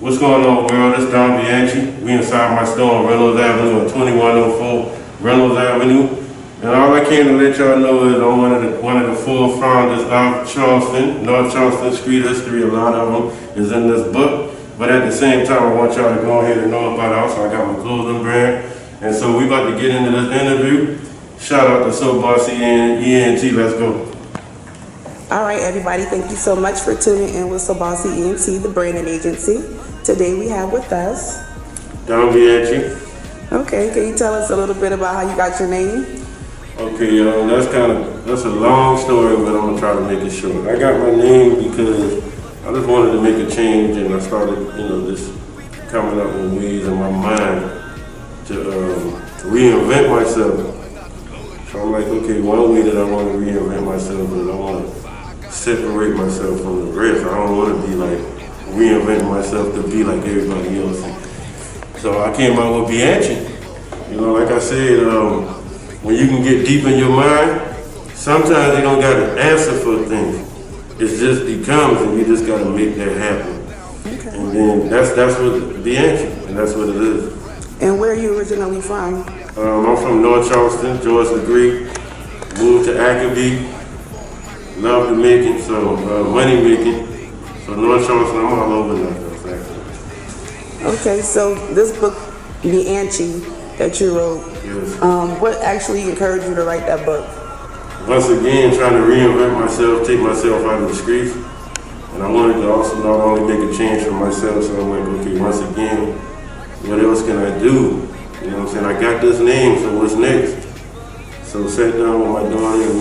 What's going on, world? It's Don Bianchi. We inside my store on Reynolds Avenue on 2104 Reynolds Avenue. And all I came to let y'all know is I'm one of the full founders of Charleston, North Charleston Street History. A lot of them is in this book. But at the same time, I want y'all to go ahead and know about us. So I got my clothing brand. And so we about to get into this interview. Shout out to So Bossy and ENT. Let's go. All right, everybody, thank you so much for tuning in with So Bossy ENT, the branding agency. Today we have with us Don Bianchi. Okay, can you tell us a little bit about how you got your name? Okay, that's a long story, but I'm gonna try to make it short. I got my name because I just wanted to make a change, and I started, just coming up with ways in my mind to reinvent myself. So I'm like, okay, one way that I want to reinvent myself is I want to separate myself from the rest. I don't want to be like reinventing myself to be like everybody else. So I came out with Bianchi. Like I said, when you can get deep in your mind, sometimes you don't got an answer for things. It just becomes, and you just got to make that happen. Okay. And then that's what Bianchi, and that's what it is. And where are you originally from? I'm from North Charleston, George the Greek. Moved to Ackerby. Love to making, so money making. So North Charleston, I'm all over North Charleston. Okay, so this book, Bianchi, that you wrote, Yes. What actually encouraged you to write that book? Once again, trying to reinvent myself, take myself out of the streets. And I wanted to also not only make a change for myself, so I'm like, okay, once again, what else can I do? You know what I'm saying? I got this name, so what's next? So sat down with my daughter, and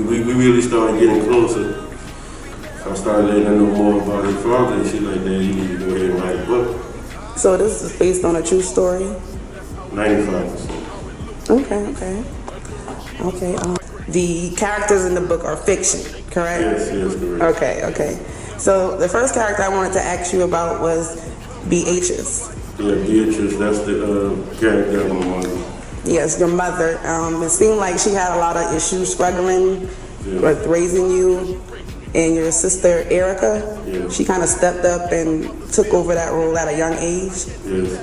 we really started getting closer. So I started letting her know more about her father, and she like, Dad, you need to go ahead and write a book. So this is based on a true story? 95%. Okay. The characters in the book are fiction, correct? Yes, correct. Okay. So the first character I wanted to ask you about was Beatrice. Yeah, Beatrice, that's the character of my mother. Yes, your mother. It seemed like she had a lot of issues struggling with raising you, and your sister Erica. Yeah. She kind of stepped up and took over that role at a young age. Yes.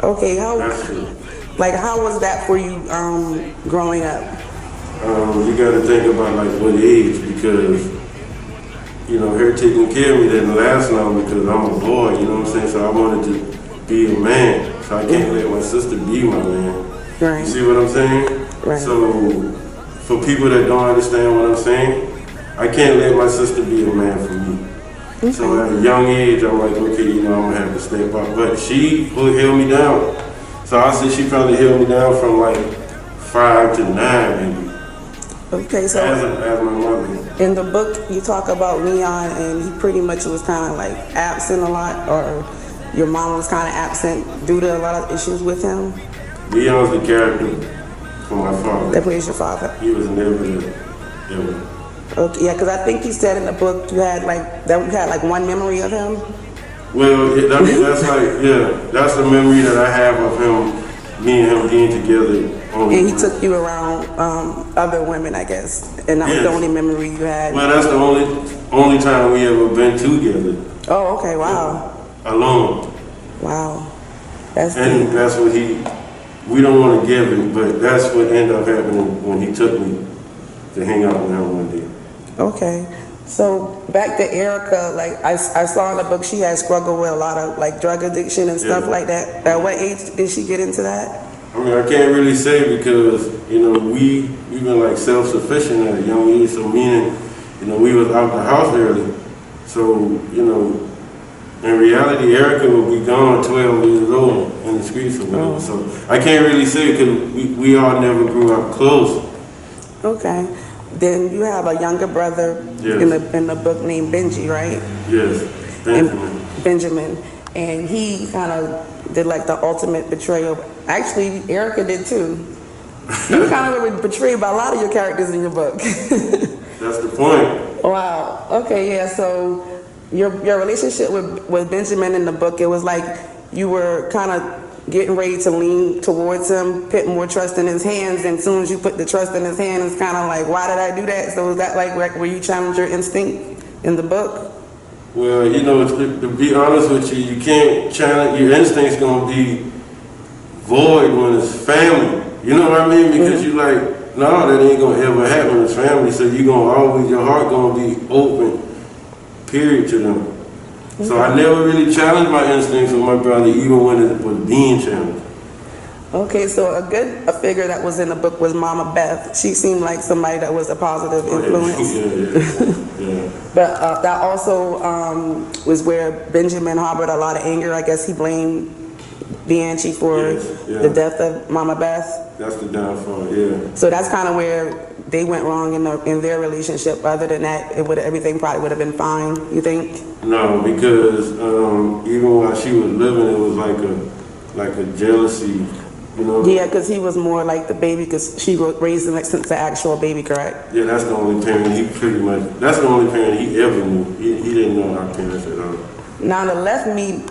Okay, how was that for you growing up? You got to think about like what age, because her taking care of me didn't last long because I'm a boy. You know what I'm saying? So I wanted to be a man, so I can't let my sister be my man. Right. You see what I'm saying? Right. So for people that don't understand what I'm saying, I can't let my sister be a man for me. Okay. So at a young age, I'm like, okay, I'm gonna have to step up. But she will held me down. So I said she probably held me down from like 5 to 9, maybe. Okay, so as my mother. in the book you talk about Leon, and he pretty much was kind of like absent a lot, or your mom was kind of absent due to a lot of issues with him. Leon's the character for my father. That plays your father. He was never ever. Okay, yeah, because I think you said in the book you had like one memory of him. Well, that's the memory that I have of him, me and him being together. And he took you around other women, I guess, and that was the only memory you had. Well, that's the only time we ever been together. Oh, okay, wow. Alone. Wow, that's and deep. That's what we don't want to give him, but that's what ended up happening when he took me to hang out with him one day. Okay, so back to Erica, like I saw in the book she had struggled with a lot of like drug addiction and stuff like that. At what age did she get into that? I mean, I can't really say because, we've been like self-sufficient at a young age, so meaning, we was out the house early. So, in reality, Erica will be gone 12 years old in the streets or whatever. So I can't really say because we all never grew up close. Okay. Then you have a younger brother in the book named Benji, right? Yes, Benjamin. And he kind of did like the ultimate betrayal. Actually, Erica did too. You kind of were betrayed by a lot of your characters in your book. That's the point. Wow. Okay, yeah. So your relationship with Benjamin in the book, it was like you were kind of getting ready to lean towards him, put more trust in his hands, and as soon as you put the trust in his hands, it's kind of like, why did I do that? So was that like where you challenged your instinct in the book? Well, you know, to be honest with you, you can't challenge your instincts. Gonna be void when it's family. You know what I mean? Because you like, no, that ain't gonna ever happen. It's family, so you gonna always, your heart gonna be open. Period to them. So I never really challenged my instincts with my brother, even when it was being challenged. Okay, so a figure that was in the book was Mama Beth. She seemed like somebody that was a positive influence. Yeah. But that also was where Benjamin harbored a lot of anger. I guess he blamed Bianchi for the death of Mama Beth. That's the downfall, yeah. So that's kind of where they went wrong in their relationship. Other than that, everything probably would have been fine, you think? No, because even while she was living, it was like a jealousy. You know? Yeah, because he was more like the baby, because she raised him since the actual baby, correct? Yeah, that's the only parent that's the only parent he ever knew. He didn't know our parents at all. Now, the left me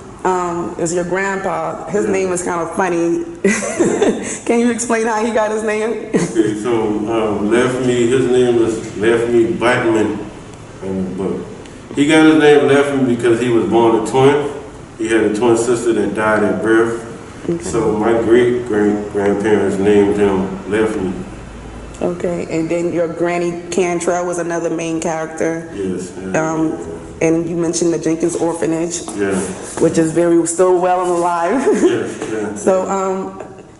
is your grandpa. His name is kind of funny. Can you explain how he got his name? Okay, so left me, his name was Left Me Blackman in the book. He got his name Left Me because he was born a twin. He had a twin sister that died at birth. Okay. So my great-grandparents named him Left Me. Okay, and then your granny Cantrell was another main character. Yes. And you mentioned the Jenkins Orphanage. Yeah. Which is still well and alive. Yes. So,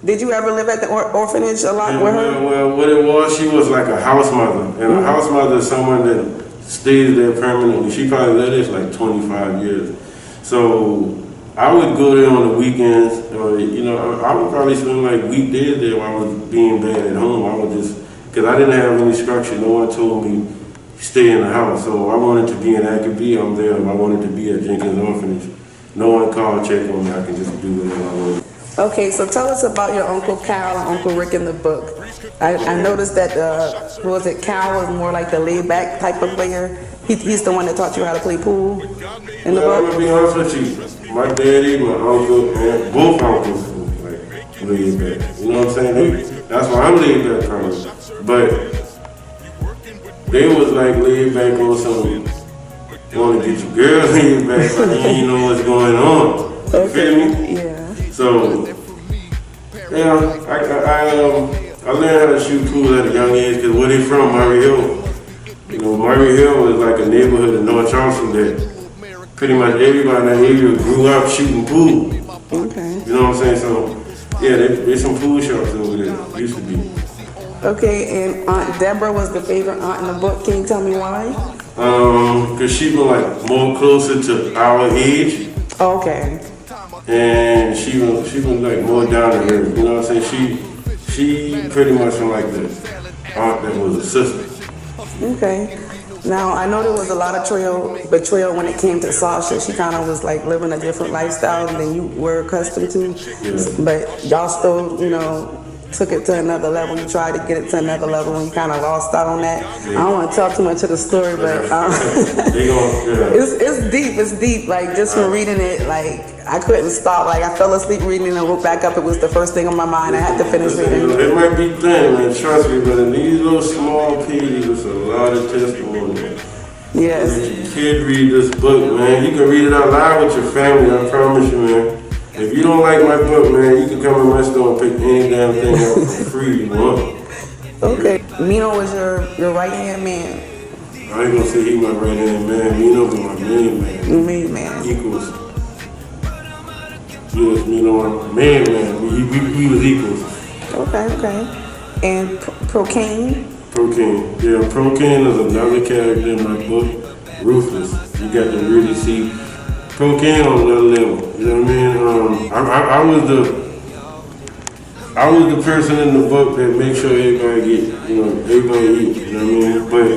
did you ever live at the orphanage a lot with her? Well, what it was, she was like a house mother, and a house mother is someone that stays there permanently. She probably lived there for like 25 years. So I would go there on the weekends, or I would probably spend like weekdays there while I was being bad at home. I would because I didn't have any structure. No one told me stay in the house. So I wanted to be in Academy, I'm there. If I wanted to be at Jenkins Orphanage, no one called, check on me. I can just do whatever I want. Okay, so tell us about your Uncle Cal and Uncle Rick in the book. I noticed that, Cal was more like the laid-back type of player. He's the one that taught you how to play pool in the book? I'm going to be honest with you. My daddy, my uncle, and both uncles was like laid-back. You know what I'm saying? That's why I'm laid-back from it. But they was like laid-back on something. You want to get your girl laid-back, but you ain't know what's going on. You feel me? Yeah. So, yeah, I learned how to shoot pool at a young age because where they from, Murray Hill. You know, Murray Hill is like a neighborhood in North Charleston that pretty much everybody in that area grew up shooting pool. Okay. You know what I'm saying? So, yeah, there's some pool shops over there. Used to be. Okay, and Aunt Deborah was the favorite aunt in the book. Can you tell me why? Because she was like more closer to our age. Okay. And she was like more down to earth. You know what I'm saying? She pretty much was like the aunt that was a sister. Okay. Now, I know there was a lot of betrayal when it came to Sasha. She kind of was like living a different lifestyle than you were accustomed to. Yeah. But y'all still, took it to another level. You tried to get it to another level and you kind of lost out on that. Yeah. I don't want to tell too much of the story, but it's deep. Like, just from reading it, like, I couldn't stop. Like, I fell asleep reading it and woke back up. It was the first thing on my mind. I had to finish reading. It might be thin, man, trust me, but in these little small pages, there's a lot of testimony. Yes. If you kid read this book, man, you can read it out loud with your family, I promise you, man. If you don't like my book, man, you can come in my store and pick any damn thing up for free you want. Okay. Mino was your right-hand man. I ain't gonna say he my right-hand man. Mino was my main man. Main man. Equals. Yes, Mino was my main man. We was equals. Okay. And Procane? Procane. Yeah, Procane is another character in my book. Ruthless. You got to really see Procane on another level. You know what I mean? I was the person in the book that make sure everybody eat. You know what I mean? But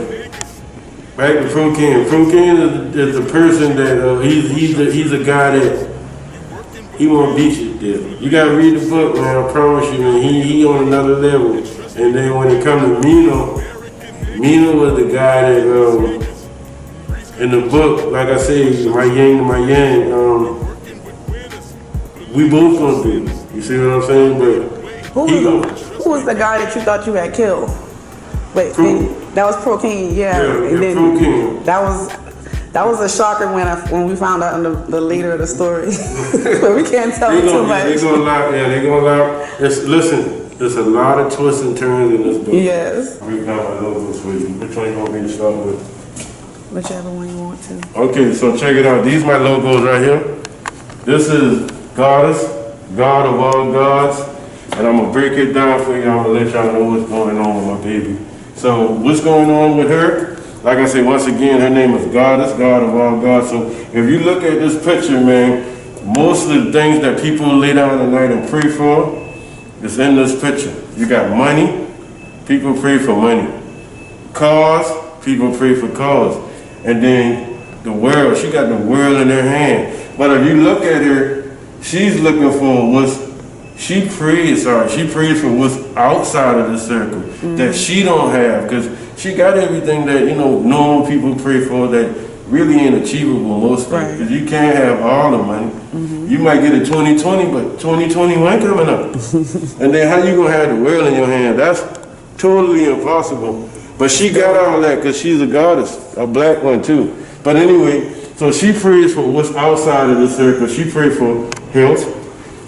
back to Procane. Procane is the person that he's a guy that he won't beat you there. You gotta read the book, man. I promise you, man. He on another level. And then when it comes to Mino was the guy that in the book, like I say, my yin and my yang, we both gonna do it. You see what I'm saying? But who was the guy that you thought you had killed? Wait, that was Procane, yeah. Yeah, Procane. That was a shocker when we found out in the later of the story. But we can't tell too much. They're gonna lie. Yeah, they're gonna lie. Listen, there's a lot of twists and turns in this book. Yes. We got my logos for you. Which one you want me to start with? Whichever one you want to. Okay, so check it out. These are my logos right here. This is Goddess, God of all gods. And I'm gonna break it down for you. I'm gonna let y'all know what's going on with my baby. So what's going on with her? Like I said, once again, her name is Goddess, God of all gods. So if you look at this picture, man, most of the things that people lay down at night and pray for is in this picture. You got money, people pray for money. Cars, people pray for cars. And then the world, she got the world in her hand. But if you look at her, she's looking for she prays for what's outside of the circle that she don't have, because she got everything that, normal people pray for that really ain't achievable most people. Because you can't have all the money. You might get a 2020, but 2021 coming up. And then how you gonna have the world in your hand? That's totally impossible. But she got all that because she's a goddess, a black one too. But anyway, so she prays for what's outside of the circle. She prays for health.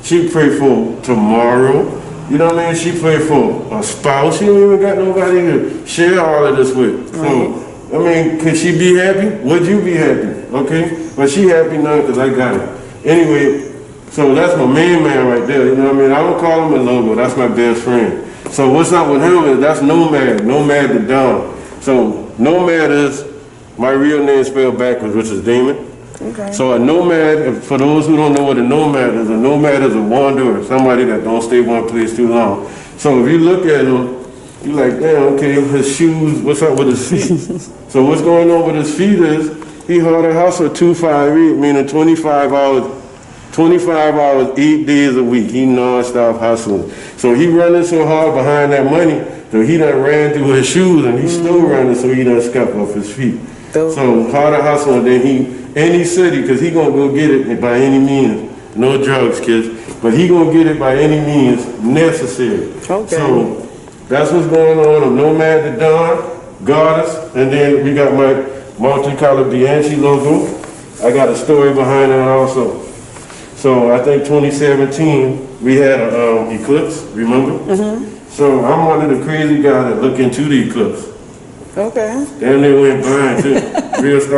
She pray for tomorrow. You know what I mean? She pray for a spouse. She don't even got nobody to share all of this with. So, I mean, could she be happy? Would you be happy? Okay? But she happy now because I got it. Anyway, so that's my main man right there. You know what I mean? I don't call him a logo. That's my best friend. So what's up with him is that's Nomad. Nomad the Dawn. So Nomad is my real name spelled backwards, which is Damon. Okay. So a nomad, for those who don't know what a nomad is a wanderer, somebody that don't stay one place too long. So if you look at him, you're like, damn, okay, his shoes, what's up with his feet? So what's going on with his feet is, he hard a hustle 258, meaning 25 hours, 8 days a week. He non-stop hustling. So he running so hard behind that money, so he done ran through his shoes and he's still running, so he done scuff off his feet. So hard a hustle, and then any city, because he gonna go get it by any means. No drugs, kids. But he gonna get it by any means necessary. Okay. So that's what's going on. I'm Nomad the Dawn, Goddess, and then we got my multicolored Bianchi logo. I got a story behind that also. So I think 2017, we had an eclipse, remember? So I'm one of the crazy guys that look into the eclipse. Okay. Damn, they went blind too. Real talk. I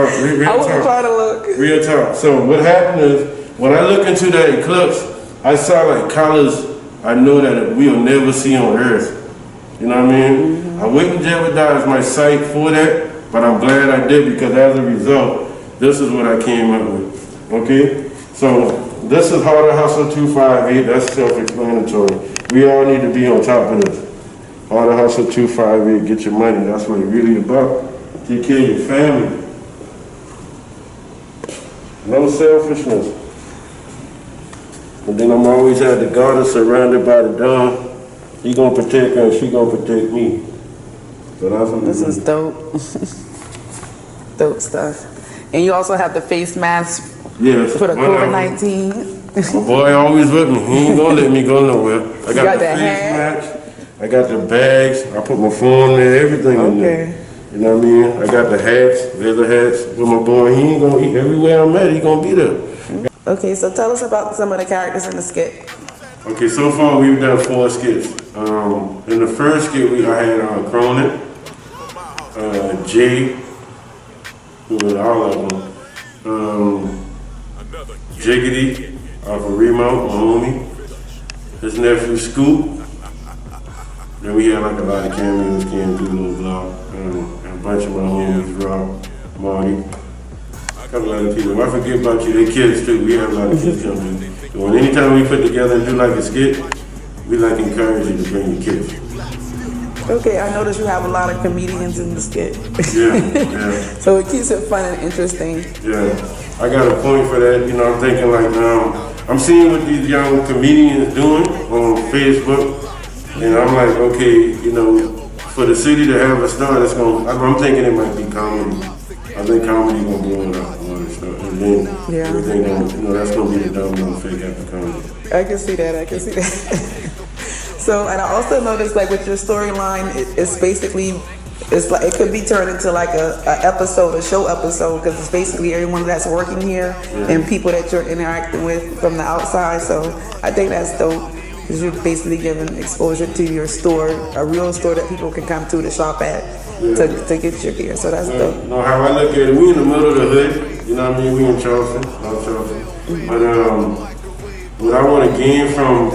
wasn't trying to look. Real talk. So what happened is, when I look into that eclipse, I saw like colors I know that we'll never see on Earth. You know what I mean? I wouldn't jeopardize my sight for that, but I'm glad I did, because as a result, this is what I came up with. Okay? So this is Harder Hustle 258. That's self-explanatory. We all need to be on top of this. Harder Hustle 258, get your money. That's what it's really about. Take care of your family. No selfishness. And then I'm always had the Goddess surrounded by the Dawn. He gonna protect her and she gonna protect me. So that's what this is dope. Dope stuff. And you also have the face mask for the COVID-19. My boy always with me. He ain't gonna let me go nowhere. I got the face mask. I got the bags. I put my phone there, everything in there. You know what I mean? I got the hats, leather hats with my boy. He ain't gonna eat everywhere I'm at. He gonna be there. Okay, so tell us about some of the characters in the skit. Okay, so far we've done 4 skits. In the first skit I had Cronin, Jay, who was all of them, Jiggity, off of Remount, my homie, his nephew Scoop. Then we had like a lot of cameos, came through Little Vlog, and a bunch of my homies, Rob, Marty, a couple other people. If I forget about you, they kids too. We have a lot of kids coming in. When anytime we put together and do like a skit, we like encourage you to bring your kids. Okay, I noticed you have a lot of comedians in the skit. Yeah. So it keeps it fun and interesting. Yeah, I got a point for that. You know, I'm thinking like, I'm seeing what these young comedians doing on Facebook. And I'm like, okay, for the city to have a star, I'm thinking it might be comedy. I think comedy gonna blow it up and stuff. And then everything that's gonna be the domino effect after comedy. I can see that. So, and I also noticed, like, with your storyline, it's basically it's like it could be turned into like a episode, a show episode, because it's basically everyone that's working here and people that you're interacting with from the outside. So I think that's dope. Because you're basically giving exposure to your store, a real store that people can come to shop at, to get your gear. So that's dope. No, how I look at it, we in the middle of the hood. You know what I mean? We in Charleston, North Charleston. But what I want to gain from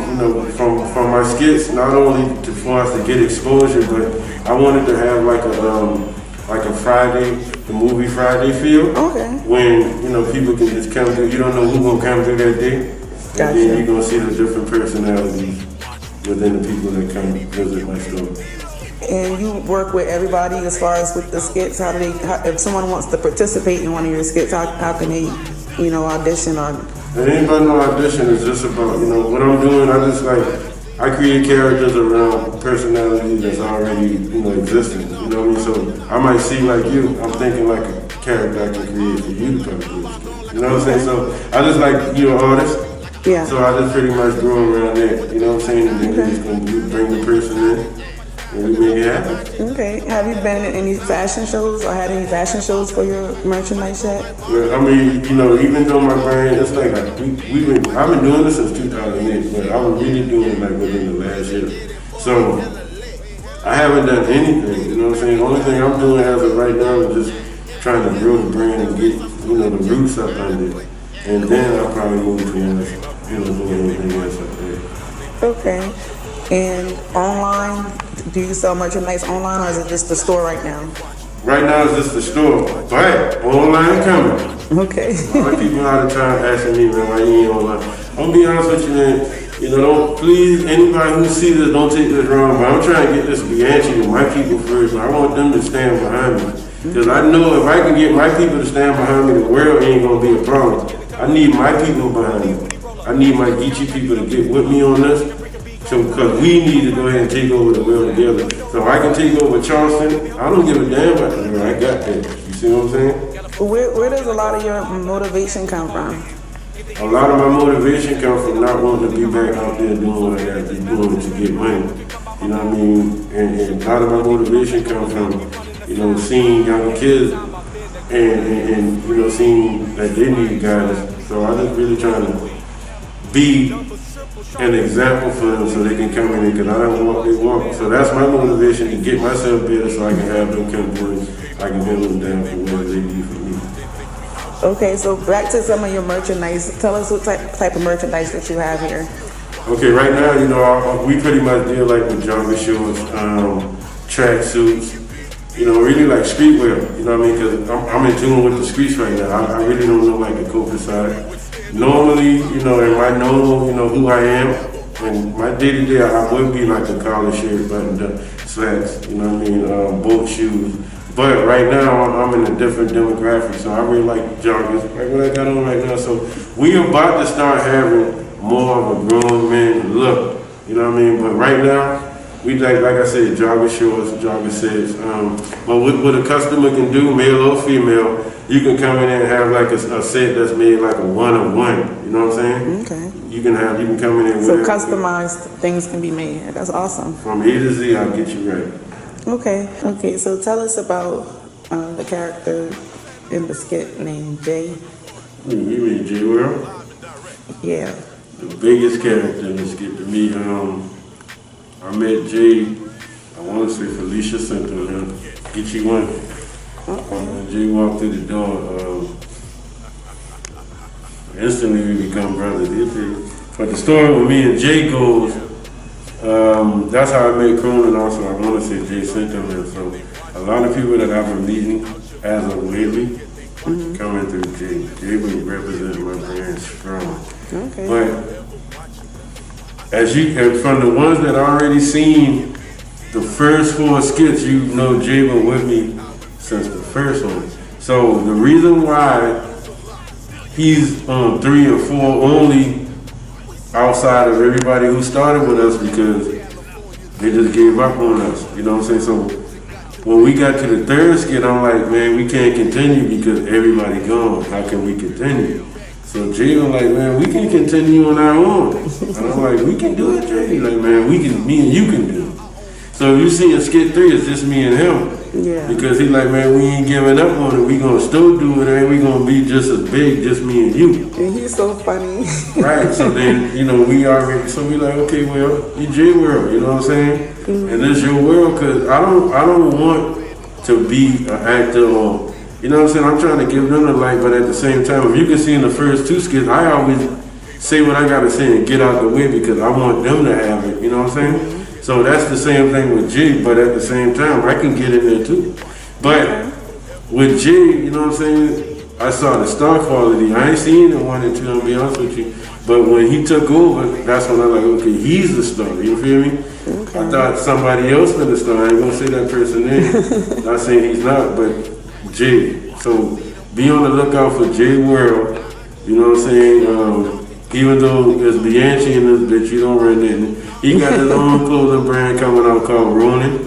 from my skits, not only for us to get exposure, but I wanted to have like a Friday, the movie Friday feel. Okay. When people can just come through. You don't know who's gonna come through that day. Gotcha. And then you're going to see the different personalities within the people that come visit my store. And you work with everybody as far as with the skits. If someone wants to participate in one of your skits, how can they, audition or? And anybody no audition is just about, what I'm doing, I create characters around personalities that's already, existing. You know what I mean? So I might see like you, I'm thinking like a character I can create for you to come through. You know what I'm saying? So I just like, you're an artist. Yeah. So I just pretty much grew around that, you know what I'm saying? And then we just gonna bring the person in and we make it happen. Okay. Have you been in any fashion shows or had any fashion shows for your merchandise yet? Well, I mean, even though my brand, it's like I've been doing this since 2008, but I was really doing it like within the last year. So I haven't done anything, you know what I'm saying? The only thing I'm doing as of right now is just trying to grow the brand and get, the roots up under it. And then I'll probably move to doing anything else up there. Okay. And online, do you sell merchandise online or is it just the store right now? Right now it's just the store, but online coming. Okay. A lot of people out of time asking me, man, why you ain't online? I'm gonna be honest with you, man. Don't please, anybody who sees this, don't take this wrong, but I'm trying to get this Bianchi to my people first. I want them to stand behind me. Because I know if I can get my people to stand behind me, the world ain't gonna be a problem. I need my people behind me. I need my Geechee people to get with me on this. So, because we need to go ahead and take over the world together. So I can take over Charleston. I don't give a damn about the world. I got that. You see what I'm saying? Where does a lot of your motivation come from? A lot of my motivation comes from not wanting to be back out there doing what I got to be doing to get money. You know what I mean? And a lot of my motivation comes from, seeing young kids and seeing that they need guidance. So I just really trying to be an example for them so they can come in because I don't want what they want. So that's my motivation to get myself better so I can have them come through. I can handle them down for whatever they need from me. Okay, so back to some of your merchandise. Tell us what type of merchandise that you have here. Okay, right now, we pretty much deal like with jogger shorts, track suits, really like streetwear, you know what I mean? Because I'm in tune with the streets right now. I really don't know like the corporate side. Normally, in my normal, who I am, and my day-to-day, I would be like a collar shirt, buttoned up, slacks, boat shoes. But right now, I'm in a different demographic, so I really like joggers, like what I got on right now. So we about to start having more of a grown man look, you know what I mean? But right now, we like I said, jogger shorts, jogger sets. But what a customer can do, male or female, you can come in and have like a set that's made like a one-of-one. You know what I'm saying? Okay. You can come in and so customized things can be made. That's awesome. From A to Z, I'll get you right. Okay. So tell us about the character in the skit named Jay. You mean Jay World? Yeah. The biggest character in the skit to me. I met Jay, I want to say Felicia sent him, get you one. Jay walked through the door, instantly we become brothers. But the story with me and Jay goes, that's how I met Cronin also. I want to say Jay sent him. And so a lot of people that I've been meeting as of lately coming through Jay. Jay will represent my brand strong. Okay. But and from the ones that I already seen the first 4 skits, Jay been with me since the first one. So the reason why he's on 3 or 4 only outside of everybody who started with us because they just gave up on us. You know what I'm saying? So when we got to the 3rd skit, I'm like, man, we can't continue because everybody gone. How can we continue? So Jay was like, man, we can continue on our own. And I'm like, we can do it, Jay. He's like, man, me and you can do it. So So you see in skit 3, it's just me and him. Yeah. Because he like, man, we ain't giving up on it. We gonna still do it, and we gonna be just as big, just me and you. And he's so funny. Right. So then, we already. So we like, okay, well, you J World. You know what I'm saying? Mm-hmm. And it's your world, because I don't want to be an actor or, you know what I'm saying? I'm trying to give them the light, but at the same time, if you can see in the first 2 skits, I always say what I gotta say and get out the way because I want them to have it. You know what I'm saying? Mm-hmm. So that's the same thing with G, but at the same time, I can get in there too. But with G, you know what I'm saying? I saw the star quality. I ain't seen it 1 and 2, I'll be honest with you. But when he took over, that's when I was like, okay, he's the star. You feel me? Okay. I thought somebody else was the star. I ain't gonna say that person name. Not saying he's not, but J. So be on the lookout for J World. You know what I'm saying? Even though there's Bianchi in this bitch, you don't run in. He got his own clothing brand coming out called Ronin.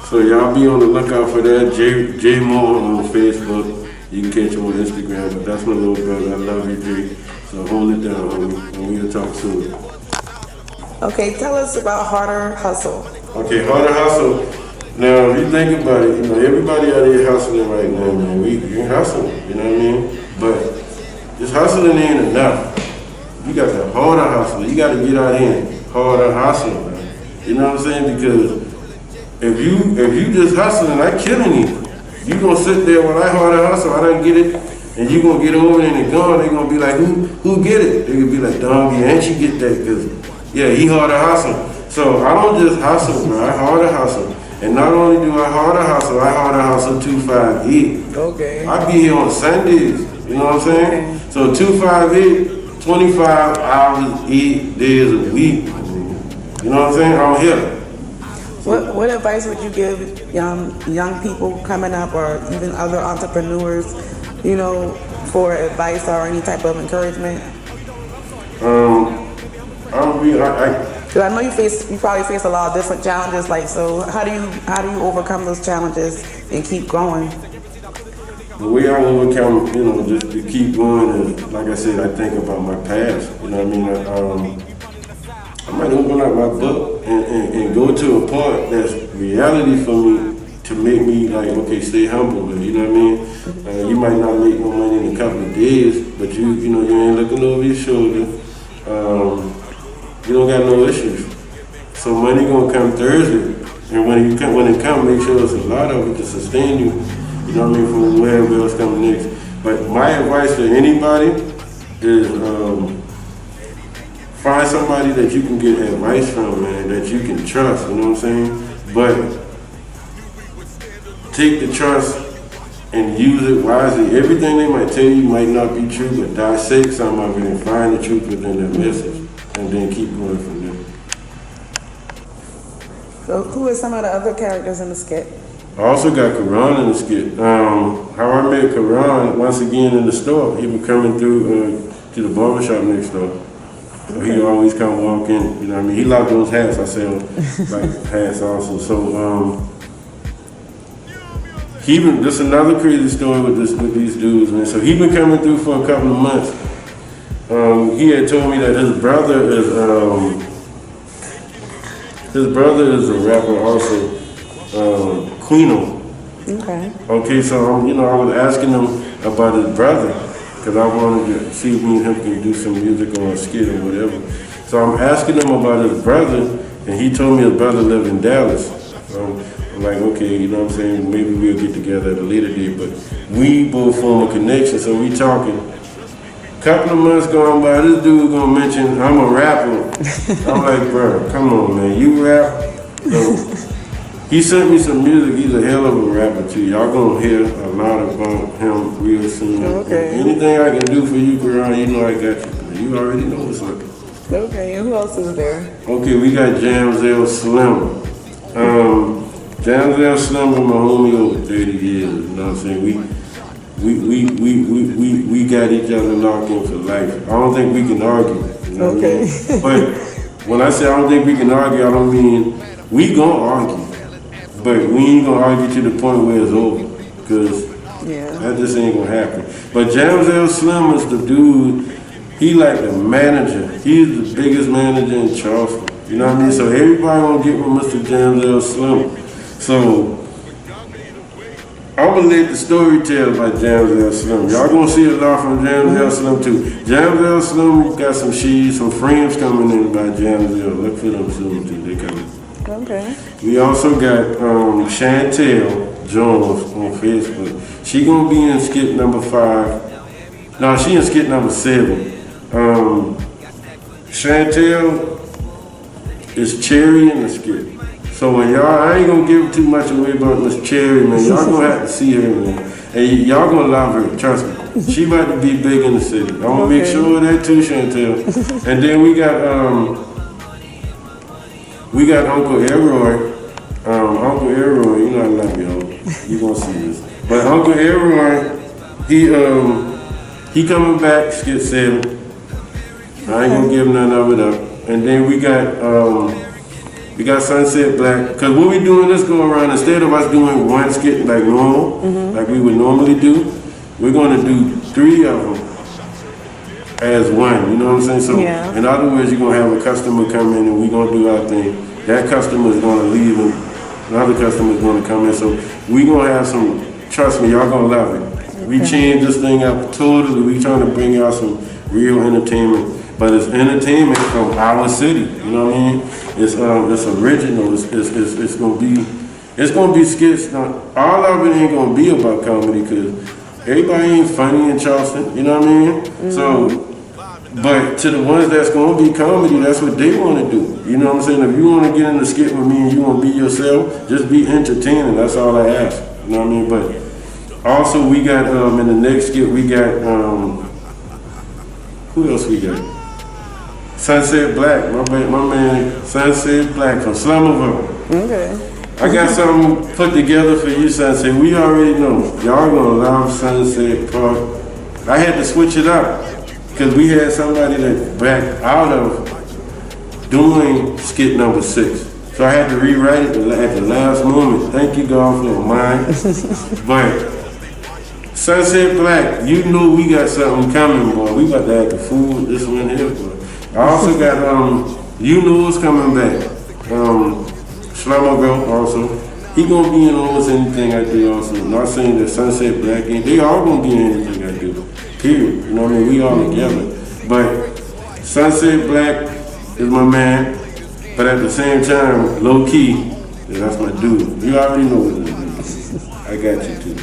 So y'all be on the lookout for that. J Moore on Facebook. You can catch him on Instagram, but that's my little brother. I love you, J. So hold it down, homie, and we'll talk soon. Okay, tell us about Harder Hustle. Okay, Harder Hustle. Now, if you think about it, everybody out here hustling right now, man. We're hustling, you know what I mean? But this hustling ain't enough. You got to harder hustle. You got to get out here and harder hustle, man. You know what I'm saying? Because if you just hustling, I killing you. You gonna sit there when I harder hustle, I don't get it, and you gonna get over there and gone. They gonna be like, who get it? They gonna be like, Bianchi get that, because yeah, he harder hustle. So I don't just hustle, bro. I harder hustle. And not only do I harder hustle 258. Okay. I be here on Sundays. You know what I'm saying? Okay. So 258, 25 hours, 8 days a week. You know what I'm saying? I'm here. What advice would you give young people coming up, or even other entrepreneurs, for advice or any type of encouragement? Because I know you probably face a lot of different challenges. So how do you overcome those challenges and keep going? The way I overcome, just to keep going is, like I said, I think about my past. You know what I mean? I might open up my book and go to a part that's reality for me to make me like, okay, stay humble. You know what I mean? You might not make no money in a couple of days, but you ain't looking over your shoulder. You don't got no issues. So money gonna come Thursday, and when it come, make sure it's a lot of it to sustain you. You know what I mean? From wherever else comes next. But my advice to anybody is find somebody that you can get advice from, man, that you can trust. You know what I'm saying? But take the trust and use it wisely. Everything they might tell you might not be true, but dissect some of it and find the truth within that message, and then keep going from there. So who are some of the other characters in the skit? I also got Karan in the skit. How I met Karan, once again in the store. He was coming through to the barbershop next door. So he always come walk in, you know what I mean? He locked those hats, I sell like hats also. So this another crazy story with these dudes, man. So he been coming through for a couple of months. He had told me that his brother is a rapper also, Quino. Okay. Okay, so I was asking him about his brother, because I wanted to see if me and him can do some music or a skit or whatever. So I'm asking him about his brother, and he told me his brother lived in Dallas. So I'm like, okay, you know what I'm saying, maybe we'll get together at a later date, but we both form a connection, so we talking. Couple of months going by, this dude gonna mention I'm a rapper. I'm like, bro, come on, man, you rap? So he sent me some music. He's a hell of a rapper too. Y'all gonna hear a lot about him real soon. Okay. Anything I can do for you, Karan, you know I got you. You already know what's up. Okay, and who else is there? Okay, we got Jamzel Slim. Jamzel Slim was my homie over 30 years. You know what I'm saying? We got each other locked in for life. I don't think we can argue. You know what I mean? But when I say I don't think we can argue, I don't mean we gonna argue. But we ain't gonna argue to the point where it's over, because that just ain't gonna happen. But Jamzel Slim is the dude, he like the manager. He's the biggest manager in Charleston. You know what I mean? So everybody gonna get with Mr. Jamzel Slim. So I'm gonna let the story tell about Jamzel Slim. Y'all gonna see a lot from Jamzel Slim too. Jamzel Slim got some sheaves, some frames coming in by Jamzel. Look for them soon too. They coming. Okay. We also got Chantel Jones on Facebook. She gonna be in skit number 5. No, she in skit number 7. Chantel is Cherry in the skit. So when y'all, I ain't gonna give too much away about Miss Cherry, man. Y'all gonna have to see her, man. And y'all gonna love her, trust me. She about to be big in the city. I'm gonna make sure of that too, Chantel. And then we got Uncle Elroy. Uncle Elroy, you know I love you, you gonna see this. But Uncle Elroy, he coming back, skit 7. I ain't gonna give none of it up. And then we got Sunset Black. Cause what we doing this go around, instead of us doing one skit like normal, like we would normally do, we're gonna do 3 of them as one. You know what I'm saying? So in other words, you're gonna have a customer come in and we're gonna do our thing. That customer is gonna leave and another customer is gonna come in. So we gonna have some. Trust me, y'all gonna love it. We changed this thing up totally. We trying to bring out some real entertainment. But it's entertainment from our city, you know what I mean? It's original. It's gonna be skits. Now, all of it ain't gonna be about comedy because everybody ain't funny in Charleston, you know what I mean? So, but to the ones that's gonna be comedy, that's what they want to do. You know what I'm saying? If you want to get in the skit with me and you want to be yourself, just be entertaining. That's all I ask. You know what I mean? But also we got in the next skit we got who else we got? Sunset Black, my man Sunset Black from Slummerville. Okay. I got something put together for you, Sunset. We already know. Y'all gonna love Sunset Park. I had to switch it up because we had somebody that backed out of doing skit number 6. So I had to rewrite it at the last moment. Thank you, God, for mine. But Sunset Black, you know we got something coming, boy. We got to have the food, this one here, boy. I also got, you know what's coming back. Slummerville also. He gonna be in almost anything I do also. Not saying that Sunset Black ain't, they all gonna be in anything I do. Period. You know what I mean? We all together. But Sunset Black is my man. But at the same time, low key, that's my dude. You already know what it is. I got you too.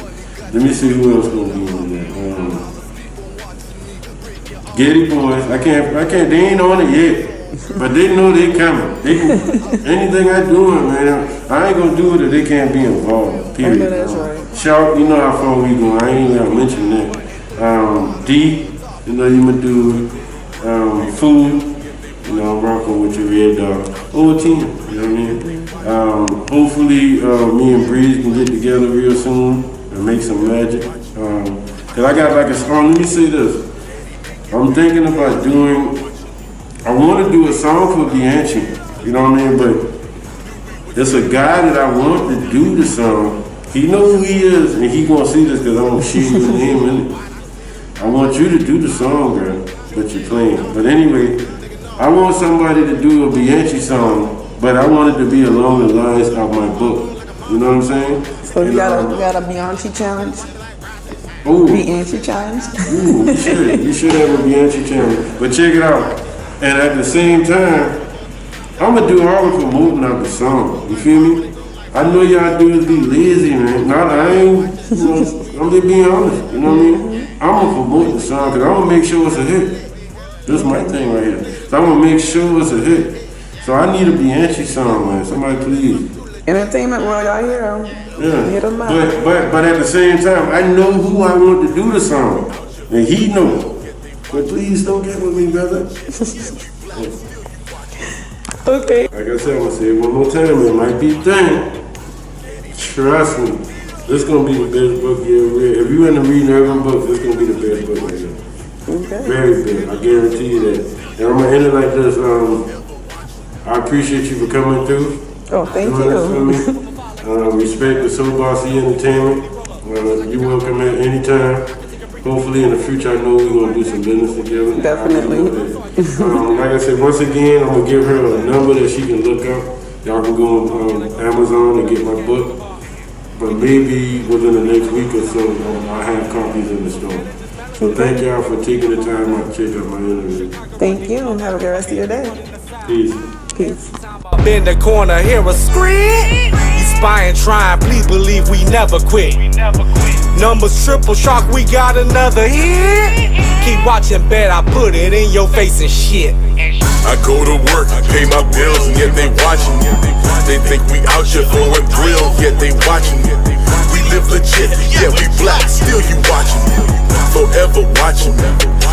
Let me see who else gonna be in there. Getty Boys. I can't. They ain't on it yet, but they know they coming. They can, anything I doing, man. I ain't gonna do it if they can't be involved. Period. I know that's right. Sharp, you know how far we going. I ain't gonna mention that. D, you know you my dude. Food. You know, I'm rocking with your red dog. Whole team, you know what I mean? Hopefully, me and Breeze can get together real soon and make some magic. Cause I got like a song, let me say this. I'm thinking about I want to do a song for Bianchi, you know what I mean? But there's a guy that I want to do the song. He knows who he is, and he gonna see this because I'm gonna shoot his name in it. I want you to do the song, girl, that you're playing. But anyway, I want somebody to do a Bianchi song, but I want it to be along the lines of my book. You know what I'm saying? So you got a Bianchi challenge? Ooh. Bianchi challenge? Ooh, you should have a Bianchi challenge. But check it out. And at the same time, I'm gonna do all the promoting of the song. You feel me? I know y'all dudes be lazy, man. I ain't, you know, I'm just being honest. You know what I mean? I'm gonna promote the song because I'm gonna make sure it's a hit. This is my thing right here. So I'm gonna make sure it's a hit. So I need a Bianchi song, man. Somebody please. Entertainment world out here. Yeah. Hit 'em up. But at the same time, I know who I want to do the song. And he knows. But please don't get with me, brother. Okay. Like I said, I'm gonna say it one more time. It might be thin. Trust me. This gonna be the best book you ever read. If you end up reading every book, this gonna be the best book right here. Okay. Very big. I guarantee you that. And I'm gonna end it like this. I appreciate you for coming through. Oh, thank you. Respect the Soul Bossy Entertainment. You're welcome at any time. hopefully in the future, I know we're gonna do some business together. Definitely. Like I said, once again, I'm gonna give her a number that she can look up. Y'all can go on Amazon and get my book. But maybe within the next week or so, I'll have copies in the store. So thank y'all for taking the time out to check out my interview. Thank you. Have a good rest of your day. Peace. Peace. Up in the corner, hear a scream. You spying, trying, please believe we never quit. Numbers triple shark, we got another hit. Keep watching, bet I put it in your face and shit. I go to work, pay my bills, and yet they watching. They think we out here going thrill, yet they watching. We live legit, yeah we black, still you watching. Forever watching,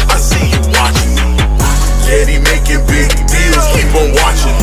I see you watching. Yet he making big deals, keep on watching.